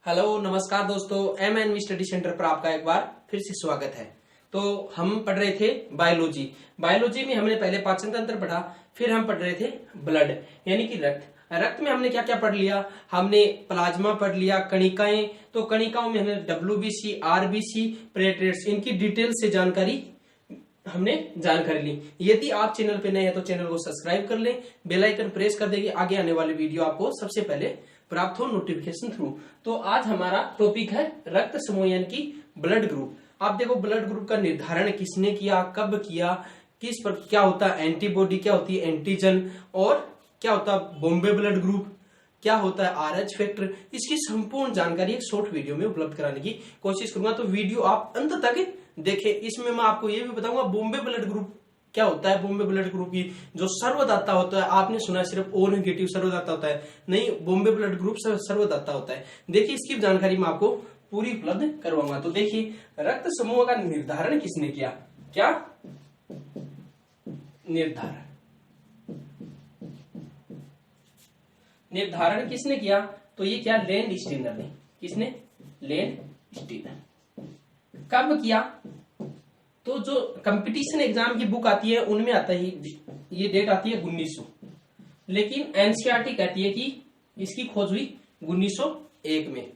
Hello नमस्कार दोस्तों, M study centre पर आपका एक बार फिर से स्वागत है। तो हम पढ़ रहे थे बायोलॉजी में हमने पहले पाचन तंत्र पढ़ा, फिर हम पढ़ रहे थे ब्लड यानी कि रक्त में हमने क्या क्या पढ़ लिया। हमने प्लाज्मा पढ़ लिया, कणिकाएं, तो कणिकाओं में हमने WBC, RBC, प्लेटलेट्स, इनकी डिटेल से जानकारी ली। यदि आप चैनल पे नए हैं तो चैनल को सब्सक्राइब कर लें, बेल आइकन प्रेस कर देंगे, आगे आने वाले वीडियो आपको सबसे पहले प्राप्त हो नोटिफिकेशन थ्रू। तो आज हमारा टॉपिक है रक्त समूह यानी कि ब्लड ग्रुप। आप देखो, ब्लड ग्रुप का निर्धारण किसने किया, कब किया, किस पर क्या होता है एंटीबॉडी, क्या होती है एंटीजन, और क्या होता है बॉम्बे ब्लड ग्रुप, क्या होता है RH फैक्टर, इसकी संपूर्ण जानकारी एक शॉर्ट वीडियो में उपलब्ध कराने की कोशिश करूंगा। तो वीडियो आप अंत तक देखें। इसमें मैं आपको ये भी बताऊंगा बॉम्बे ब्लड ग्रुप क्या होता है। बॉम्बे ब्लड ग्रुप की जो सर्वदाता होता है, आपने सुना है सिर्फ O नेगेटिव सर्वदाता होता है, नहीं, बॉम्बे ब्लड ग्रुप सर्वदाता होता है। देखिए, इसकी जानकारी मैं आपको पूरी उपलब्ध करवाऊंगा। तो देखिए, रक्त समूह का निर्धारण किसने किया, क्या निर्धारण किसने किया, तो ये क्या लैंडस्टीनर ने। किसने? लैंडस्टीनर। कब किया? तो जो कंपटीशन एग्जाम की बुक आती है उनमें आता है, ये डेट आती है 1900, लेकिन एनसीईआरटी कहती है कि इसकी खोज हुई 1901 में।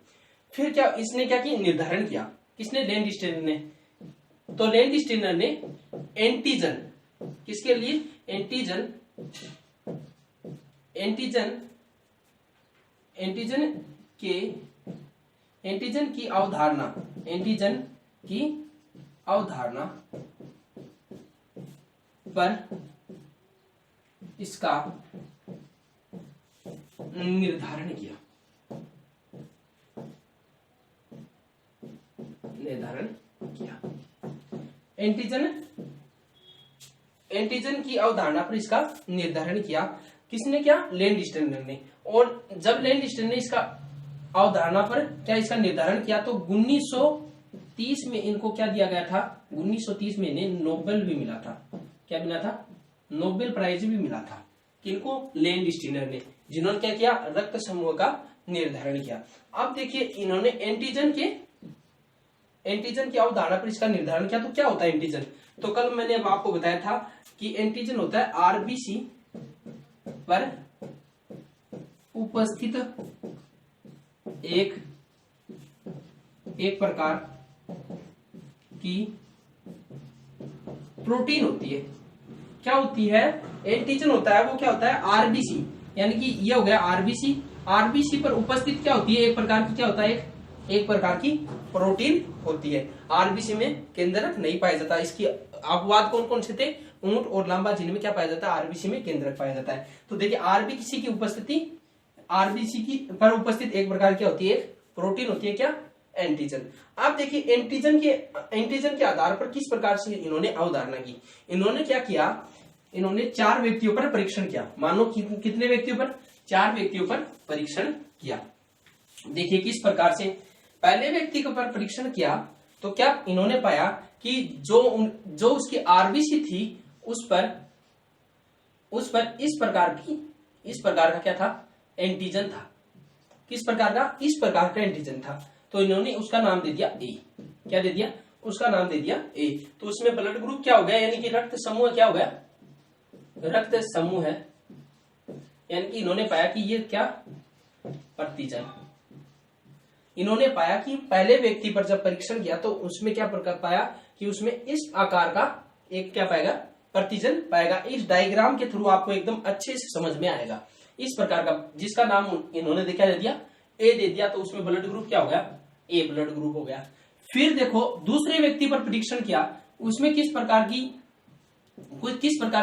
फिर क्या इसने क्या किया, निर्धारण किया। किसने? लैंडस्टीनर ने। तो लैंडस्टीनर ने एंटीजन, किसके लिए? एंटीजन की अवधारणा पर इसका निर्धारण किया। एंटीजन की अवधारणा पर इसका निर्धारण किया। किसने किया? लैंडस्टीनर ने। और जब लैंडस्टीनर ने इसका अवधारणा पर क्या इसका निर्धारण किया, तो 1930 में इनको क्या दिया गया था? 1930 में इन्हें नोबेल भी मिला था। क्या मिला था? नोबेल प्राइज भी मिला था। किनको? लैंडस्टीनर ने, जिन्होंने क्या किया? रक्त समूह का निर्धारण किया। अब देखिए, इन्होंने एंटीजन की अवधारणा पर इसका निर्धारण किया। तो क्या होता है एंटीजन? तो कल मैंने अब आपको बताया था कि एंटीजन होता है RBC पर उपस्थित एक प्रकार की प्रोटीन होती है। क्या होती है? एंटीजन होता है, वो क्या होता है? RBC, यानी कि ये हो गया RBC पर उपस्थित क्या होती है? एक प्रकार की क्या होता है? एक प्रकार की प्रोटीन होती है। RBC में केंद्रक नहीं पाया जाता। इसकी अपवाद कौन कौन से थे? ऊंट और लांबा, जिनमें क्या पाया जाता है? RBC में केंद्रक पाया जाता है। तो देखिए, RBC की पर उपस्थित एक प्रकार क्या होती है? प्रोटीन होती है, क्या? एंटीजन। अब देखिए, एंटीजन के आधार पर किस प्रकार से इन्होंने अवधारणा की। इन्होंने क्या किया? इन्होंने 4 व्यक्तियों पर परीक्षण किया। मानो कितने व्यक्तियों पर? 4 व्यक्तियों पर परीक्षण किया। देखिए किस प्रकार से। पहले व्यक्ति के ऊपर परीक्षण किया तो क्या इन्होंने पाया कि जो उसकी RBC थी उस पर इस प्रकार का क्या था? एंटीजन था। किस प्रकार का? इस प्रकार का एंटीजन था। तो इन्होंने उसका नाम दे दिया A। क्या दे दिया? उसका नाम दे दिया A। तो उसमें ब्लड ग्रुप क्या हो गया, यानी कि रक्त समूह क्या हो गया? रक्त समूह है। यानी कि इन्होंने पाया कि ये क्या? प्रतिजन। इन्होंने पाया कि पहले व्यक्ति पर जब परीक्षण किया तो उसमें क्या पाया कि उसमें इस आकार का एक क्या पाएगा? प्रतिजन पाएगा। इस डायग्राम के थ्रू आपको एकदम अच्छे से समझ में आएगा। इस प्रकार का, जिसका नाम इन्होंने क्या दे दिया? A दे दिया। तो उसमें ब्लड ग्रुप क्या हो गया? A ब्लड ग्रुप हो गया। फिर देखो, दूसरे व्यक्ति पर परीक्षण किया, उसमें किस प्रकार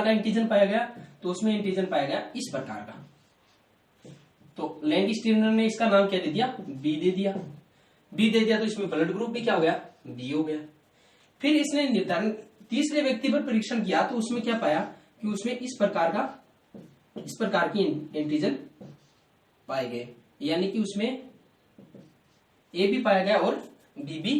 का एंटीजन पाया गया? तो उसमें एंटीजन पाया गया इस प्रकार का। तो लैंडस्टीनर ने इसका नाम क्या दे दिया? B दे दिया। तो इसमें ब्लड ग्रुप भी क्या हो गया? B हो गया। फिर इसने निर्धारण तीसरे व्यक्ति पर परीक्षण किया तो उसमें क्या पाया कि उसमें इस प्रकार की एंटीजन पाए गए। यानी कि उसमें A भी पाया गया और B भी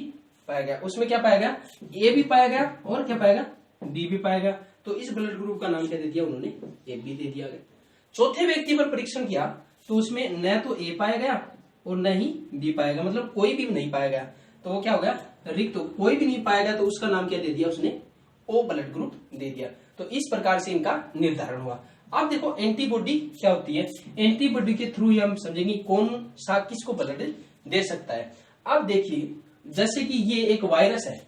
पाया गया। उसमें क्या पाया गया? A भी पाया गया और क्या पाया गया? B भी पाया गया। तो इस ब्लड ग्रुप का नाम क्या दे दिया उन्होंने? AB दे दिया गया। चौथे व्यक्ति पर परीक्षण किया तो उसमें न तो A पाया गया और न ही बी पाएगा, मतलब कोई भी नहीं पाएगा, तो वो क्या हो गया रिक्त। तो कोई भी नहीं पाएगा तो उसका नाम क्या दे दिया उसने, ओ ब्लड ग्रुप दे दिया। तो इस प्रकार से इनका निर्धारण हुआ। अब देखो एंटीबॉडी क्या होती है, एंटीबॉडी के थ्रू हम समझेंगे कौन सा किसको ब्लड दे सकता है। अब देखिए जैसे कि ये एक वायरस है,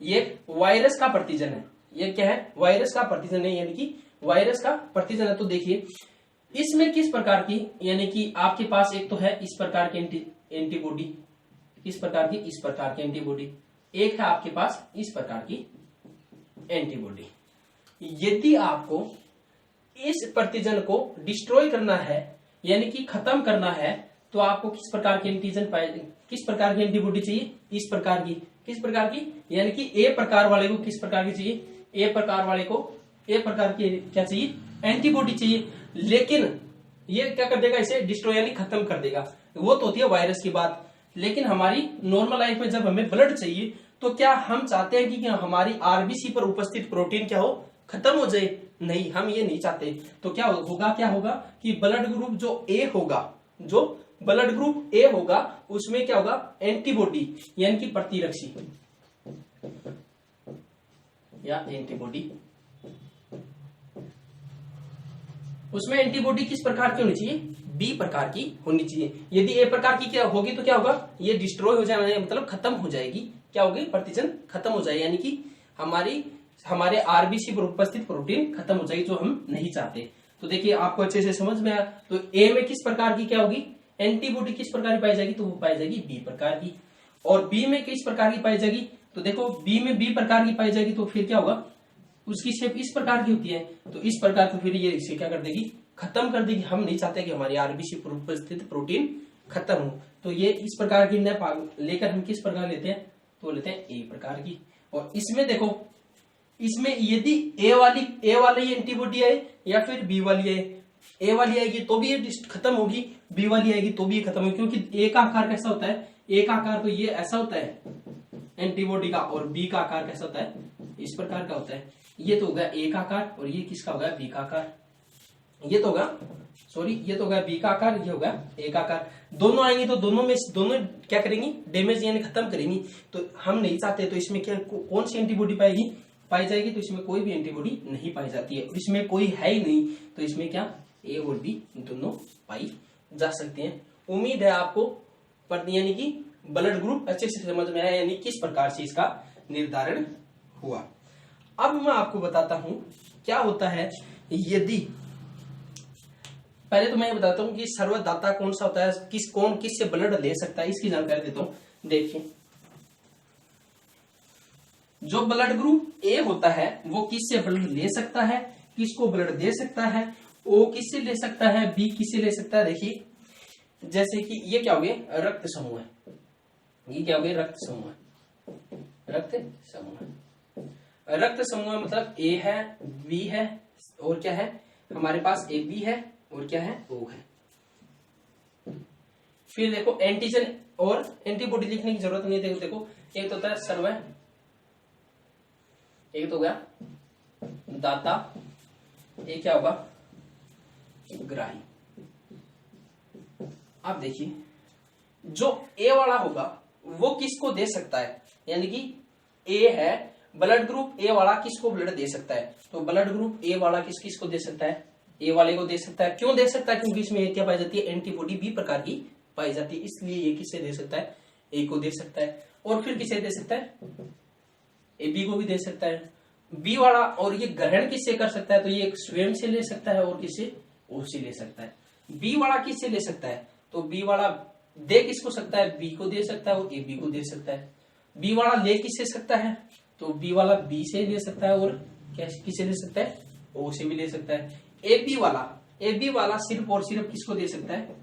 ये वायरस का प्रतिजन है, ये क्या है वायरस का प्रतिजन है, यानी कि वायरस का प्रतिजन है। तो देखिए इसमें किस प्रकार की, यानी कि आपके पास एक तो है इस प्रकार की एंटीबॉडी, इस प्रकार की, इस प्रकार की एंटीबॉडी, एक है आपके पास इस प्रकार की एंटीबॉडी। यदि आपको इस प्रतिजन को डिस्ट्रॉय करना है, यानी कि खत्म करना है, तो आपको किस प्रकार की एंटीजन किस प्रकार की एंटीबॉडी चाहिए, इस प्रकार की, किस प्रकार की, यानी कि ए प्रकार वाले को किस प्रकार की चाहिए, ए प्रकार वाले को ए प्रकार की क्या चाहिए एंटीबॉडी चाहिए। लेकिन ये क्या कर देगा, इसे डिस्ट्रॉय यानी खत्म कर देगा, वो तो होती है वायरस की बात। लेकिन हमारी नॉर्मल लाइफ में जब हमें ब्लड चाहिए तो क्या हम चाहते हैं कि हमारी आरबीसी पर उपस्थित प्रोटीन क्या हो, खत्म हो जाए? नहीं, हम ये नहीं चाहते। तो क्या होगा, क्या होगा कि ब्लड ग्रुप जो ए होगा, जो ब्लड ग्रुप ए होगा उसमें क्या होगा एंटीबॉडी यानी कि प्रतिरक्षी या एंटीबॉडी, उसमें एंटीबॉडी किस प्रकार की होनी चाहिए, बी प्रकार की होनी चाहिए। यदि ए प्रकार की क्या होगी तो क्या होगा, ये डिस्ट्रॉय हो जाए, मतलब खत्म हो जाएगी, क्या होगी प्रतिजन खत्म हो जाएगी, यानी कि हमारे आरबीसी पर उपस्थित प्रोटीन खत्म हो जाएगी, जो हम नहीं चाहते। तो देखिए आपको अच्छे से समझ में आया। तो ए में किस प्रकार की क्या होगी एंटीबॉडी, किस प्रकार की पाई जाएगी, तो वो पाई जाएगी बी प्रकार की। और बी में किस प्रकार की पाई जाएगी, तो देखो बी में बी प्रकार की पाई जाएगी, तो फिर क्या होगा उसकी शेप इस प्रकार की होती है, तो इस प्रकार को फिर ये इसे क्या कर देगी, खत्म कर देगी। हम नहीं चाहते कि हमारी आरबीसी पर उपस्थित प्रोटीन खत्म हो, तो ये इस प्रकार की लेकर हम किस प्रकार लेते हैं, तो लेते हैं ए प्रकार की। और इसमें देखो, इसमें यदि ए वाली एंटीबॉडी आए या फिर बी वाली आए, ए वाली आएगी तो भी ये खत्म होगी, बी वाली आएगी तो भी ये खत्म होगी, क्योंकि ए का आकार कैसा होता है, ए का आकार तो ये ऐसा होता है एंटीबॉडी का, और बी का आकार कैसा होता है, इस प्रकार का होता है। ये तो होगा ए का आकार और ये किसका होगा, बी का आकार। ये तो होगा ये तो होगा बी का आकार, ये होगा ए का आकार। दोनों आएंगे तो दोनों क्या करेंगी, डैमेज यानी खत्म करेंगी। तो हम नहीं चाहते, तो इसमें क्या कौन सी एंटीबॉडी पाई जाएगी, तो इसमें कोई भी एंटीबॉडी नहीं पाई जाती है, इसमें कोई है ही नहीं, तो इसमें क्या ए और बी दोनों पाई जा सकते हैं। उम्मीद है आपको यानी कि ब्लड ग्रुप अच्छे से समझ में आया, यानी किस प्रकार से इसका निर्धारण हुआ। अब मैं आपको बताता हूं क्या होता है यदि, पहले तो मैं बताता हूं कि सर्वदाता कौन सा होता है, कौन किससे ब्लड ले सकता है, इसकी जानकारी देता हूं। देखिए जो ब्लड ग्रुप ए होता है वो किससे ब्लड ले सकता है, किसको ब्लड दे सकता है, ओ किससे ले सकता है, बी किससे ले सकता है। देखिए जैसे कि ये क्या हो गए रक्त समूह है, ये क्या हो गए रक्त समूह रक्त समूह मतलब ए है, बी है, और क्या है हमारे पास ए बी है, और क्या है ओ है। फिर देखो एंटीजन और एंटीबॉडी लिखने की जरूरत नहीं है। देखो एक तो होता है सर्व, एक तो हो गया दाता, एक क्या होगा ग्राही। अब देखिए जो ए वाला होगा वो किसको दे सकता है, यानी कि ए है ब्लड ग्रुप ए वाला किसको ब्लड दे सकता है, तो ब्लड ग्रुप ए वाला किसको दे सकता है, ए वाले को दे सकता है। क्यों दे सकता है, क्योंकि इसमें क्या पाई जाती है एंटीबॉडी बी प्रकार की पाई जाती है, इसलिए ये किससे दे सकता है, ए को दे सकता है। और फिर किसे दे सकता है, ए बी को भी दे सकता है बी वाला। और ये ग्रहण किससे कर सकता है, तो ये स्वयं से ले सकता है और किससे ओ से ले सकता है। बी वाला किससे ले सकता है, तो बी वाला दे किसको सकता है, बी को दे सकता है और ए बी को दे सकता है। बी वाला ले किससे सकता है, तो बी वाला बी से ले सकता है और क्या किससे ले सकता है, ओ से भी ले सकता है। ए बी वाला सिर्फ और सिर्फ किसको दे सकता है,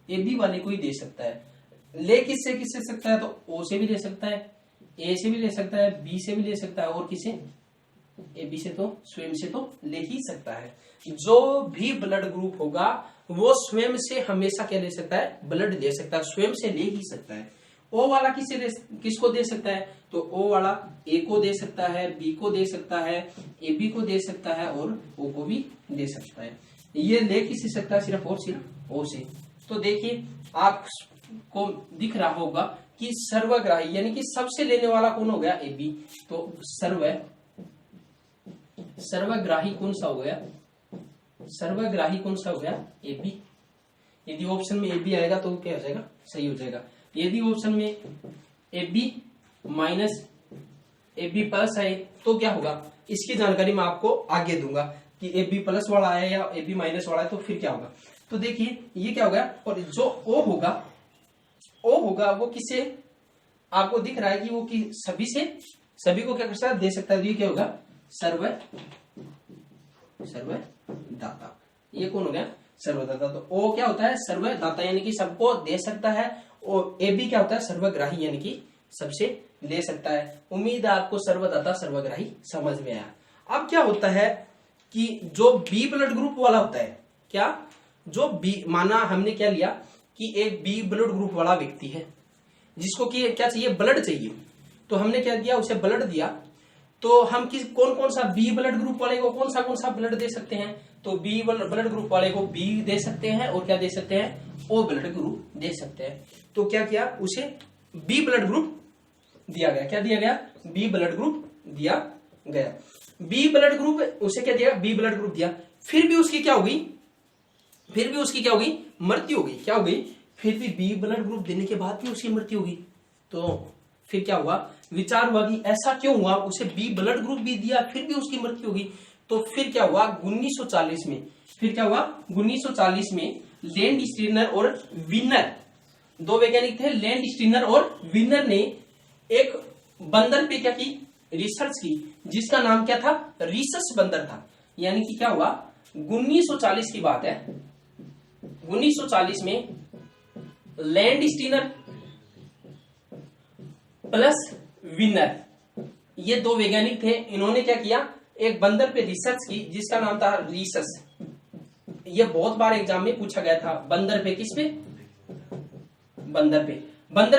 ए बी वाले को ही दे सकता है। ले किससे सकता है, तो ओ से भी ले सकता है, ए से भी ले सकता है, बी से भी ले सकता है, और किसे ए बी से तो स्वयं से तो ले ही सकता है। जो भी ब्लड ग्रुप होगा वो स्वयं से हमेशा क्या ले सकता है, ब्लड दे सकता है, स्वयं से ले ही सकता है। ओ वाला किसको दे सकता है, तो ओ वाला ए को दे सकता है, बी को दे सकता है, ए बी को दे सकता है और ओ को भी दे सकता है। ये ले किससे सकता है, सिर्फ और सिर्फ ओ से। तो देखिए आप को दिख रहा होगा कि सर्वग्राही यानी कि सबसे लेने वाला कौन हो गया, ए बी। तो सर्वग्राही कौन सा हो गया, सर्वग्राही कौन सा हो गया, ए बी। यदि ऑप्शन में ए बी आएगा तो क्या हो जाएगा, सही हो जाएगा। यदि ऑप्शन में A B minus A B plus आए तो क्या होगा, इसकी जानकारी मैं आपको आगे दूंगा कि ए बी प्लस वाला आया या ए बी माइनस वाला है तो फिर क्या होगा। तो देखिए ये क्या होगा, और जो ओ होगा वो किसे, आपको दिख रहा है कि वो कि सभी को क्या कर सकता है, दे सकता है। ये क्या होगा, सर्वदाता। ये कौन हो गया, सर्वदाता। तो ओ क्या होता है, सर्वदाता यानी कि सबको दे सकता है, और ए बी क्या होता है, सर्वग्राही यानी कि सबसे ले सकता है। उम्मीद है आपको सर्वदाता सर्वग्राही समझ में आया। अब क्या होता है कि जो बी ब्लड ग्रुप वाला होता है, क्या, जो बी, माना हमने क्या लिया कि एक बी ब्लड ग्रुप वाला व्यक्ति है जिसको कि क्या चाहिए, ब्लड चाहिए। तो हमने क्या दिया, उसे ब्लड दिया। तो हम कौन कौन सा बी ब्लड ग्रुप वाले को कौन सा ब्लड दे सकते हैं, तो बी ब्लड ग्रुप वाले को बी दे सकते हैं, और क्या दे सकते हैं, ओ ब्लड ग्रुप दे सकते हैं। तो क्या किया, उसे बी ब्लड ग्रुप दिया गया। क्या दिया गया, बी ब्लड ग्रुप दिया गया। बी ब्लड ग्रुप उसे क्या दिया, बी ब्लड ग्रुप दिया। फिर भी उसकी क्या होगी, मृत्यु होगी। क्या होगी, फिर भी बी ब्लड ग्रुप देने के बाद भी उसकी मृत्यु होगी। तो फिर क्या हुआ, विचार हुआ कि ऐसा क्यों हुआ, उसे बी ब्लड ग्रुप भी दिया फिर भी उसकी मृत्यु होगी। तो फिर क्या हुआ, 1940 में, फिर क्या हुआ, 1940 में लैंड स्टीनर और विनर, दो वैज्ञानिक थे, लैंड स्टीनर और विनर ने एक बंदर पे क्या की, रिसर्च की, जिसका नाम क्या था, रीसस बंदर था। यानी कि क्या हुआ, 1940 की बात है, 1940 में लैंड स्टीनर प्लस विनर, ये दो वैज्ञानिक थे। इन्होंने क्या किया, एक बंदर पे रिसर्च की जिसका नाम था रीसस। ये बहुत बार एग्जाम में पूछा गया था, बंदर पे, किस पे, बंदर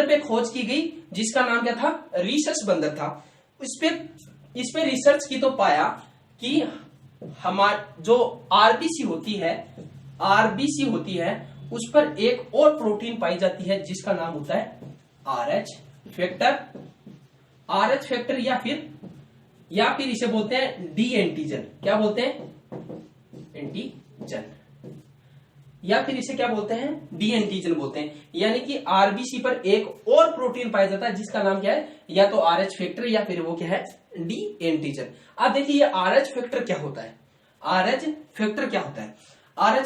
पे खोज की गई जिसका नाम क्या था, रीसस बंदर था। इस पे रिसर्च की तो पाया कि हमारे जो आरबीसी होती है उस पर एक और प्रोटीन पाई जाती है जिसका नाम होता है आरएच फैक्टर, या फिर इसे बोलते हैं डी एंटीजन। क्या बोलते हैं, एंटीजन, या फिर इसे क्या बोलते हैं, डी एंटीजन बोलते हैं। यानी कि आरबीसी पर एक और प्रोटीन पाया जाता है जिसका नाम क्या है, या तो आरएच फैक्टर या फिर वो क्या है, डी एंटीजन। अब देखिए ये आरएच फैक्टर क्या होता है, आरएच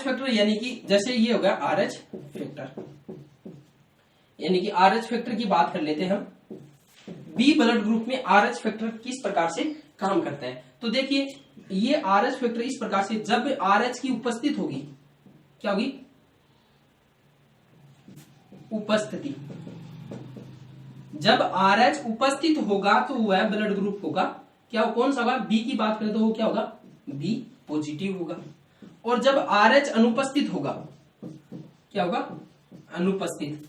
फैक्टर यानी कि जैसे ये होगा आरएच फैक्टर, यानी कि आरएच फैक्टर की बात कर लेते हैं हम। बी ब्लड ग्रुप में आरएच फैक्टर किस प्रकार से काम करता है, तो देखिए ये आरएच फैक्टर इस प्रकार से, जब आरएच की उपस्थित होगी, क्या होगी, उपस्थिति, जब आरएच उपस्थित होगा तो वह ब्लड ग्रुप होगा, क्या कौन सा होगा, बी की बात करें तो वो क्या होगा, बी पॉजिटिव होगा। और जब आरएच अनुपस्थित होगा, क्या होगा, अनुपस्थित,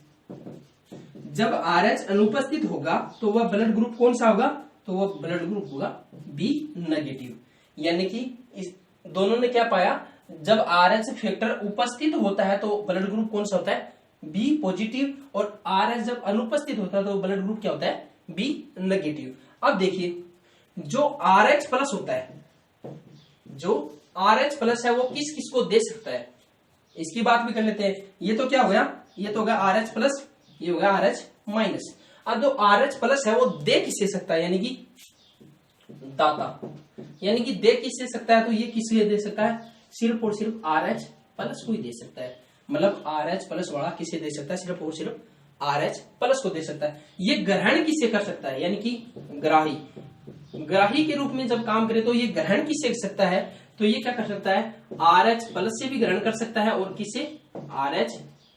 जब आरएच अनुपस्थित होगा तो वह ब्लड ग्रुप कौन सा होगा, तो वह ब्लड ग्रुप होगा बी नेगेटिव। यानी कि इस दोनों ने क्या पाया, जब आरएच फैक्टर उपस्थित होता है तो ब्लड ग्रुप कौन सा होता है, बी पॉजिटिव, और आरएच जब अनुपस्थित होता है तो ब्लड ग्रुप क्या होता है, बी नेगेटिव। अब देखिए जो आरएच प्लस होता है, जो आरएच प्लस है वो किस किस को दे सकता है, इसकी बात भी कर लेते हैं। ये तो क्या हो गया, ये तो हो गया आरएच प्लस, ये हो गया आरएच माइनस। अब जो आरएच प्लस है वो दे किसे सकता है, यानी कि दाता, यानी कि दे किससे सकता है, तो ये किसलिए दे सकता है, सिर्फ और सिर्फ आरएच प्लस को ही दे सकता है। मतलब आरएच प्लस वाला किसे दे सकता है, सिर्फ और सिर्फ आरएच प्लस को दे सकता है। ये ग्रहण किससे कर सकता है, यानी कि ग्राही के रूप में जब काम करे तो ये ग्रहण किससे कर सकता है, तो ये क्या कर सकता है, आरएच प्लस से भी ग्रहण कर सकता है और किससे, आरएच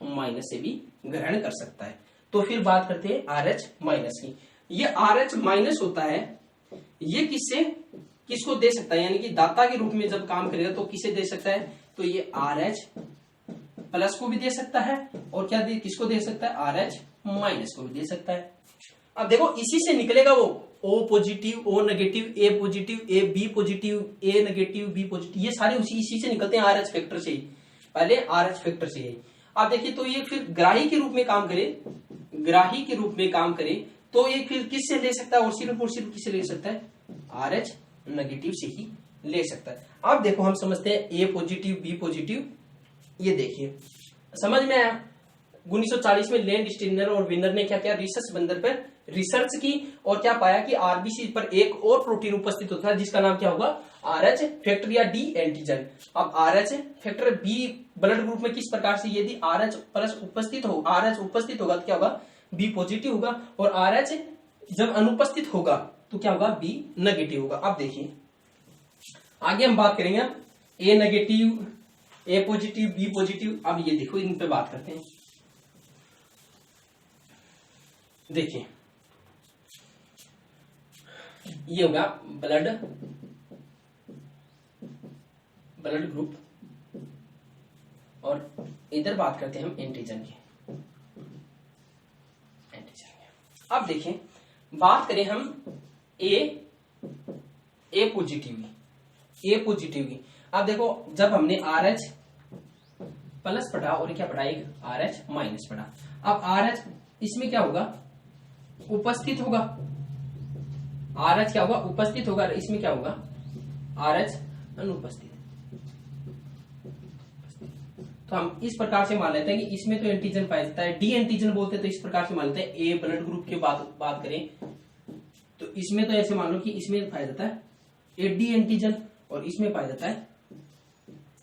माइनस से भी ग्रहण कर सकता है। तो फिर बात करते हैं आरएच माइनस की। ये आरएच माइनस होता है, ये किसको दे सकता है, यानी कि दाता के रूप में जब काम करेगा तो किसे दे सकता है, तो ये आरएच प्लस को भी दे सकता है, और क्या किसको दे सकता है, आरएच माइनस को भी दे सकता है। अब देखो इसी से निकलेगा वो O positive, O negative, A positive, A B positive, A negative, B positive, ये सारे इसी से निकलते हैं, आरएच फैक्टर से ही, पहले आरएच फैक्टर से ही। आप देखिए तो ये फिर ग्राही के रूप में काम करे, ग्राही के रूप में काम करे तो ये फिर किससे ले सकता है, और सिर्फ किससे ले सकता है, RH नेगेटिव से ही ले सकता है। अब देखो हम समझते हैं A पॉजिटिव B पॉजिटिव। ये देखिए समझ में आया। 1940 में लैंड स्टीनर और विनर ने क्या किया, रिसर्च बंदर पर रिसर्च की और क्या पाया कि RBC पर एक और प्रोटीन उपस्थित होता है जिसका नाम क्या होगा, RH फैक्टर या D एंटीजन। अब RH factor B blood group में किस प्रकार से, यदि RH प्लस उपस्थित हो, RH उपस्थित होगा तो क्या होगा, B पॉजिटिव होगा, और RH जब अनुपस्थित होगा तो क्या होगा, B नेगेटिव होगा। अब देखिए आगे हम बात करेंगे A negative, A positive, B positive. अब ये देखो इन पे बात करते हैं। देखिए ये होगा ब्लड ग्रुप, और इधर बात करते हैं हम एंटीजन की। अब देखें बात करें हम ए पॉजिटिव की। अब देखो जब हमने RH प्लस पढ़ा और क्या पढ़ा, एक RH माइनस पढ़ा। अब RH इसमें क्या होगा, उपस्थित होगा, RH क्या होगा, उपस्थित होगा, इसमें क्या होगा, RH अनुपस्थित। तो हम इस प्रकार से मान लेते हैं कि इसमें तो एंटीजन पाया जाता है, D एंटीजन बोलते हैं, तो इस प्रकार से मान लेते हैं। A ब्लड ग्रुप की बात करें तो इसमें तो ऐसे मान लो कि इसमें पाया जाता है AD एंटीजन और इसमें पाया जाता है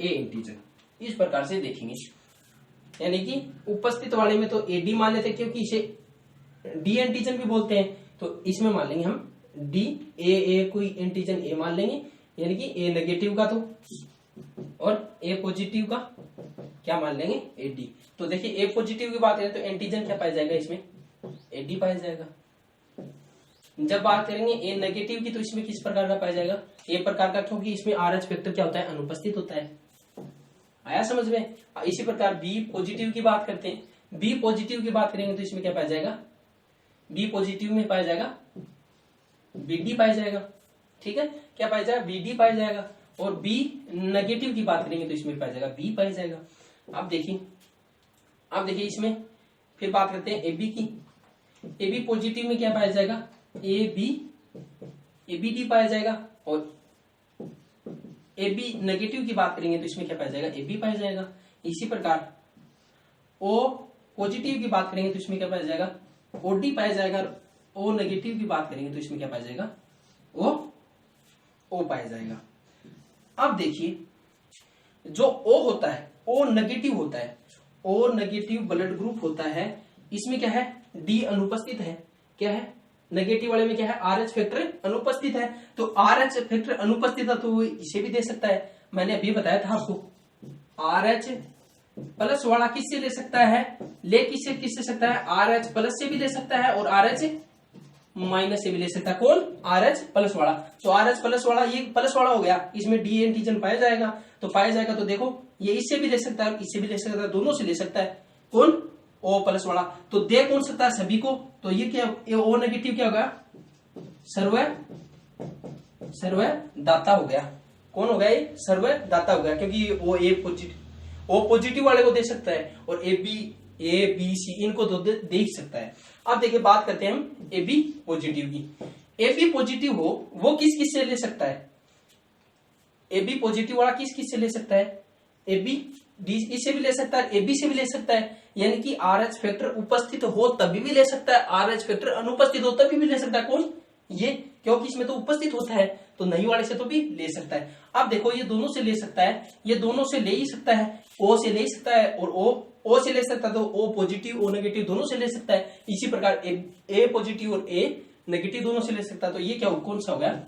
A एंटीजन। इस प्रकार से देखेंगे, यानी कि उपस्थित वाले में तो AD मान लेते हैं क्योंकि इसे D एंटीजन भी बोलते हैं, तो इसमें मान लेंगे हम D, A कोई एंटीजन A मान लेंगे, यानी कि A नेगेटिव का तो, और A पॉजिटिव का क्या मान लेंगे, AD। तो देखिए A पॉजिटिव की बात करें तो एंटीजन क्या पाया जाएगा, इसमें AD पाया जाएगा। जब बात करेंगे A नेगेटिव की तो इसमें किस प्रकार का पाया जाएगा, A प्रकार का, क्योंकि इसमें RH फैक्टर क्या होता है, अनुपस्थित होता है। आया समझ में। इसी प्रकार B पॉजिटिव की बात करते हैं, B पॉजिटिव की बात करेंगे तो इसमें क्या पाया जाएगा, B पॉजिटिव में पाया जाएगा BD पाया जाएगा। ठीक है, क्या पाया जाएगा, BD पाया जाएगा। और B नेगेटिव की बात करेंगे तो इसमें पाया जाएगा B पाया जाएगा। अब देखिए इसमें फिर बात करते हैं AB की। AB पॉजिटिव में क्या पाया जाएगा, ABD पाया जाएगा, और AB नेगेटिव की बात करेंगे तो इसमें क्या पाया जाएगा, AB पाया जाएगा। इसी प्रकार O पॉजिटिव की बात करेंगे तो इसमें क्या पाया जाएगा, OD पाया जाएगा। O नेगेटिव की बात करेंगे तो इसमें क्या पाया जाएगा, O पाया जाएगा। अब देखिए जो O होता है, O नेगेटिव होता है, O नेगेटिव ब्लड ग्रुप होता है, इसमें क्या है, D अनुपस्थित है। क्या है, नेगेटिव वाले में क्या है, RH फैक्टर अनुपस्थित है। तो RH फैक्टर अनुपस्थित है तो वो इसे भी दे सकता है। मैंने अभी बताया था आपको, RH प्लस वाला किससे ले सकता है, किससे सकता है, RH प्लस से भी ले सकता है और RH माइनस से भी ले सकता है। कौन, RH प्लस वाला। तो RH प्लस वाला, ये प्लस वाला हो गया, इसमें D एंटीजन पाया जाएगा। तो देखो ये इससे भी ले सकता है, इससे भी ले सकता है, दोनों से ले सकता है। कौन, O प्लस वाला। तो दे कौन सकता है, सभी को। तो ये क्या, ये O नेगेटिव क्या होगा, सर्वदाता हो गया। कौन हो गया, ये सर्वदाता हो गया, क्योंकि O पॉजिटिव वाले को दे सकता है और A B C इनको तो दे ही सकता है। अब देखिए बात करते हैं हम AB पॉजिटिव की। AB पॉजिटिव हो वो किस से ले सकता है, AB पॉजिटिव वाला किस से ले सकता है, AB D इससे भी ले सकता है, AB से भी ले सकता है। यानी कि RH फैक्टर उपस्थित हो तभी भी ले सकता है, RH फैक्टर अनुपस्थित हो तभी भी ले सकता है। कौन, ये, क्योंकि इसमें तो उपस्थित होता है, तो नहीं वाले से तो भी ले सकता है। अब देखो ये दोनों से ले सकता है, ये दोनों से ले ही सकता है, O से ले सकता है और O से ले सकता है, तो O पॉजिटिव O नेगेटिव दोनों से ले सकता है। इसी प्रकार A पॉजिटिव और A नेगेटिव दोनों से ले सकता है। तो ये क्या, कौन सा हो गया,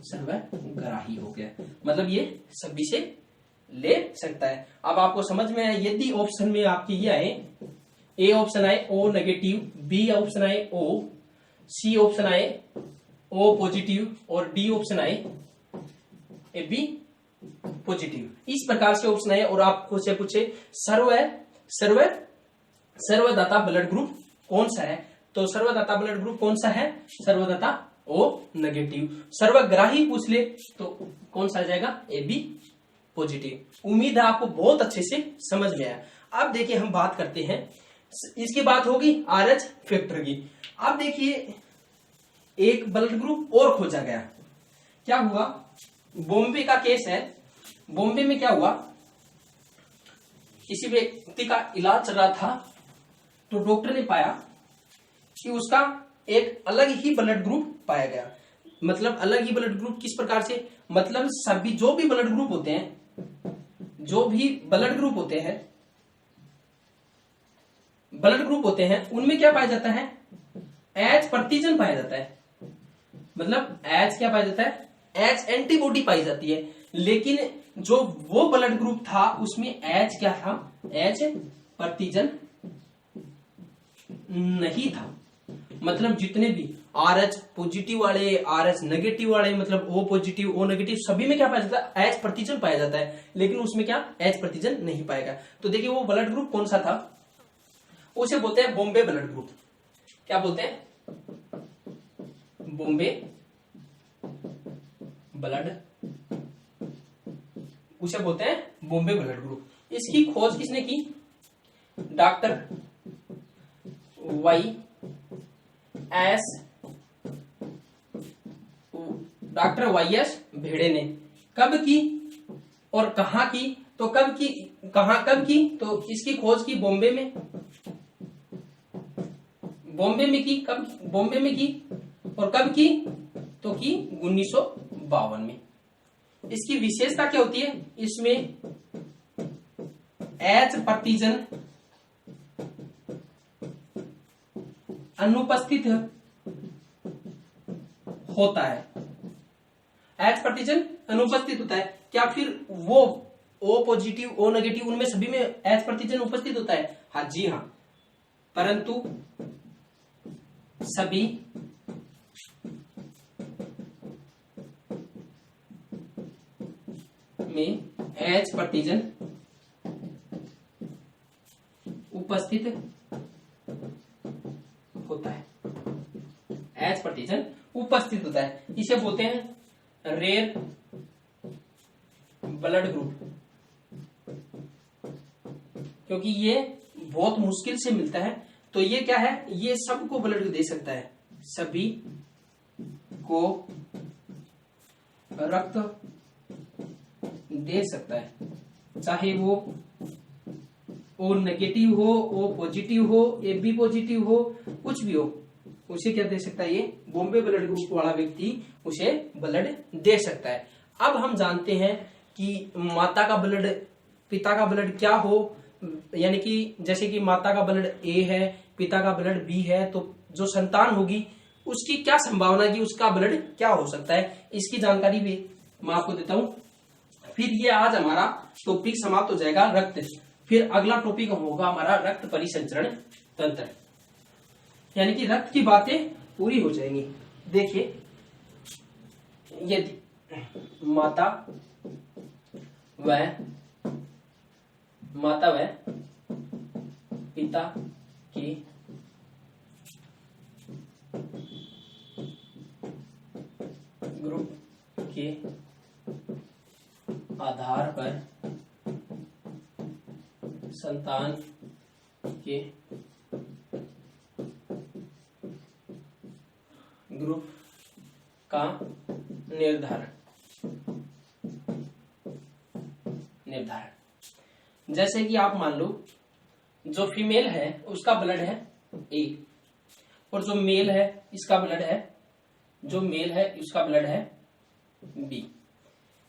सर्वग्राही हो गया, मतलब ये सभी से ले सकता है। अब आपको समझ में आया। यदि ऑप्शन में आपके ये आए, A ऑप्शन आए O नेगेटिव, B ऑप्शन आए O, C ऑप्शन आए O पॉजिटिव और D ऑप्शन आए AB पॉजिटिव, इस प्रकार से ऑप्शन आए और आपको से पूछे सर्वदाता ब्लड ग्रुप कौन सा है, तो सर्वदाता ब्लड ग्रुप कौन सा है, सर्वदाता O नेगेटिव। सर्वग्राही पूछ ले तो कौन सा आ जाएगा, AB पॉजिटिव। उम्मीद है आपको बहुत अच्छे से समझ में आया। अब देखिए हम बात करते हैं, इसकी बात होगी RH फैक्टर की। अब देखिए एक ब्लड ग्रुप और खोजा गया। क्या हुआ, बॉम्बे का केस है। बॉम्बे में क्या हुआ, किसी व्यक्ति का इलाज चल रहा था, तो डॉक्टर ने पाया कि उसका एक अलग ही ब्लड ग्रुप पाया गया। मतलब अलग ही ब्लड ग्रुप किस प्रकार से, मतलब सभी जो भी ब्लड ग्रुप होते हैं, जो भी ब्लड ग्रुप होते हैं, ब्लड ग्रुप होते हैं, उनमें क्या पाया जाता है, H प्रतिजन पाया जाता है। मतलब H क्या पाया जाता है, H एंटीबॉडी पाई जाती है। लेकिन जो वो ब्लड ग्रुप था उसमें H क्या था, H प्रतिजन नहीं था। मतलब जितने भी RH पॉजिटिव वाले, RH नेगेटिव वाले, मतलब O पॉजिटिव O नेगेटिव, सभी में क्या पाया जाता है, H प्रतिजन पाया जाता है। लेकिन उसमें क्या H प्रतिजन नहीं पाएगा। तो देखिए वो ब्लड ग्रुप कौन सा था, उसे बोलते हैं बॉम्बे ब्लड ग्रुप। क्या बोलते हैं, बॉम्बे ब्लड, उसे बोलते हैं बॉम्बे ब्लड ग्रुप। इसकी खोज किसने की, डॉक्टर YS भेड़े ने। कब की और कहां की, तो कब की, तो इसकी खोज की बॉम्बे में, बॉम्बे में की, और कब की, तो की 1952 में। इसकी विशेषता क्या होती है, इसमें H प्रतिजन अनुपस्थित होता है। H प्रतिजन अनुपस्थित होता है। क्या फिर वो O पॉजिटिव O नेगेटिव उनमें सभी में H प्रतिजन उपस्थित होता है, हाँ जी हाँ, परंतु सभी में H प्रतिजन उपस्थित होता है, H प्रतिजन उपस्थित होता है। इसे बोलते हैं रेयर ब्लड ग्रुप, क्योंकि ये बहुत मुश्किल से मिलता है। तो ये क्या है, ये सबको ब्लड दे सकता है, सभी को रक्त दे सकता है, चाहे वो O नेगेटिव हो, O पॉजिटिव हो, AB पॉजिटिव हो, कुछ भी हो, उसे क्या दे सकता है, ये बॉम्बे ब्लड ग्रुप वाला व्यक्ति उसे ब्लड दे सकता है। अब हम जानते हैं कि माता का ब्लड, पिता का ब्लड क्या हो, यानी कि जैसे कि माता का ब्लड A है, पिता का ब्लड B है, तो जो संतान होगी उसकी क्या संभावना है कि उसका ब्लड क्या हो सकता है, इसकी जानकारी भी मैं आपको देता हूं। फिर ये आज हमारा टॉपिक समाप्त हो जाएगा रक्त। फिर अगला टॉपिक होगा हमारा रक्त परिसंचरण तंत्र, यानी कि रक्त की बातें पूरी हो जाएंगी। देखिए यदि माता व पिता की ग्रुप के आधार पर संतान के ग्रुप का निर्धारण। जैसे कि आप मान लो जो फीमेल है उसका ब्लड है A, और जो मेल है इसका ब्लड है, जो मेल है इसका ब्लड है B।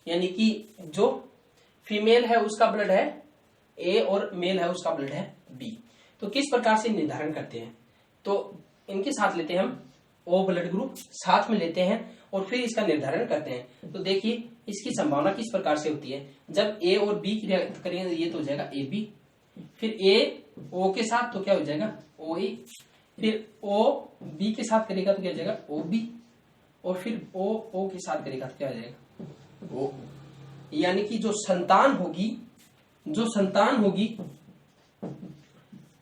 यानी कि जो फीमेल है उसका ब्लड है A और मेल है उसका ब्लड है B। तो किस प्रकार से निर्धारण करते हैं, तो इनके साथ लेते हैं हम O ब्लड ग्रुप साथ में लेते हैं और फिर इसका निर्धारण करते हैं। तो देखिए इसकी संभावना किस प्रकार से होती है, जब A और B क्रिया करेंगे ये तो हो जाएगा AB, फिर A O के साथ तो क्या हो जाएगा OA, फिर O B के साथ करेगा तो क्या हो जाएगा OB, और फिर O O के साथ करेगा तो क्या हो जाएगा O। यानी कि जो संतान होगी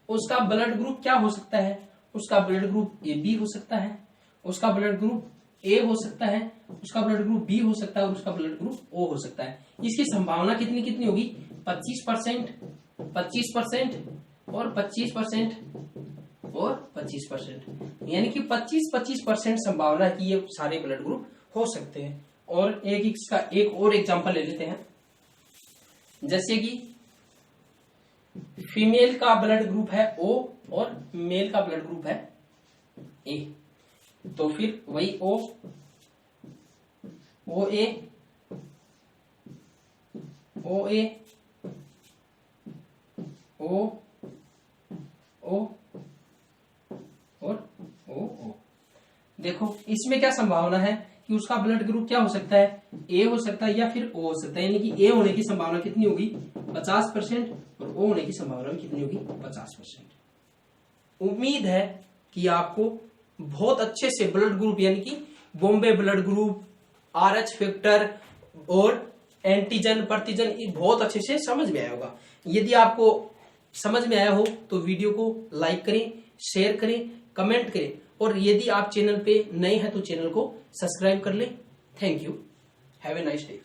उसका ब्लड ग्रुप क्या हो सकता है, उसका ब्लड ग्रुप AB हो सकता है, उसका ब्लड ग्रुप ए हो सकता है, उसका ब्लड ग्रुप बी हो सकता है और उसका ब्लड ग्रुप ओ हो सकता है। इसकी संभावना कितनी कितनी होगी? 25%, 25% और 25% और 25%, यानी कि 25-25% संभावना है कि ये सारे ब्लड ग्रुप हो सकते हैं। और इसका एक और एग्जांपल ले लेते हैं, जैसे कि फीमेल का ब्लड ग्रुप है ओ और मेल का ब्लड ग्रुप है ए, तो फिर वही ओ ए ओ और ओ। देखो इसमें क्या संभावना है कि उसका ब्लड ग्रुप क्या हो सकता है? ए हो सकता है या फिर ओ हो सकता है, यानी कि ए होने की संभावना कितनी होगी? 50% और ओ होने की संभावना भी कितनी होगी? 50%। उम्मीद है कि आपको बहुत अच्छे से ब्लड ग्रुप यानी कि Bombay blood group, RH factor और एंटीजन प्रतिजन बहुत अच्छे से समझ में आया होगा। यदि आपको समझ में आया हो तो वीडियो को लाइक करें, शेयर करें, कमेंट करें और यदि आप चैनल पे नए हैं तो चैनल को सब्सक्राइब कर लें। Thank you, have a nice day.